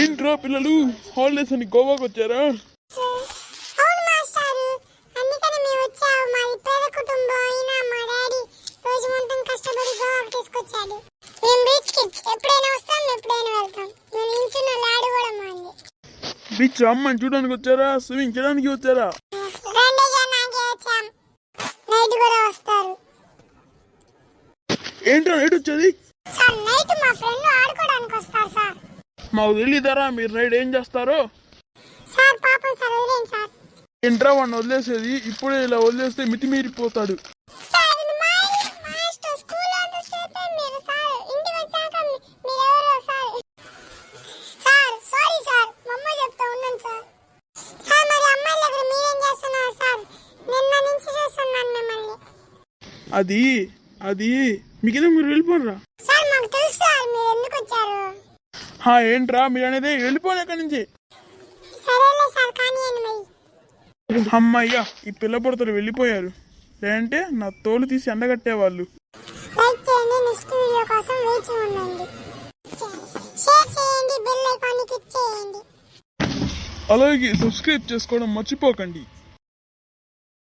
ఏంట్రా పిల్లలు హాలిడేస్ అని గోవాకి వచ్చారా? అవును మాస్టారు, అందుకని మేము వచ్చాము. మాది పేద కుటుంబం అయినా మా డాడీ రోజు మొత్తం కష్టపడి గోవాకి తీసుకొచ్చాడు. మేము రిచ్ కిడ్స్, ఎప్పుడైనా వస్తాం ఎప్పుడైనా వెళ్తాం. నేను ఇంచున్న లాడు కూడా మాంది. బీచ్ అమ్మని చూడడానికి వచ్చారా, స్విమ్మింగ్ చేయడానికి వచ్చారా? నాకే వచ్చాం, నైట్ కూడా వస్తారు. ఏంట్రా నైట్ వచ్చేది? సార్ నైట్ మా ఫ్రెండ్ ఆడుకోవడానికి వస్తారు సార్. మాకు తెలియదారా మీరు నైట్ ఏం చేస్తారో? సార్ పాపం సార్ వదిలేండి సార్. ఏంట్రా వాడిని వదిలేసేది? ఇప్పుడే ఇలా వదిలేస్తే మితిమీరిపోతాడు. అది అది మీకేదో మీరు వెళ్ళిపోనరా? ఏంట్రా మీరు అనేది? వెళ్ళిపోను ఎక్కడి నుంచి. అమ్మయ్యా ఈ పిల్ల పొడతలు వెళ్ళిపోయారు, లేదంటే నా తోలు తీసి ఎండగట్టేవాళ్ళు. అలాగే సబ్స్క్రైబ్ చేసుకోవడం మర్చిపోకండి.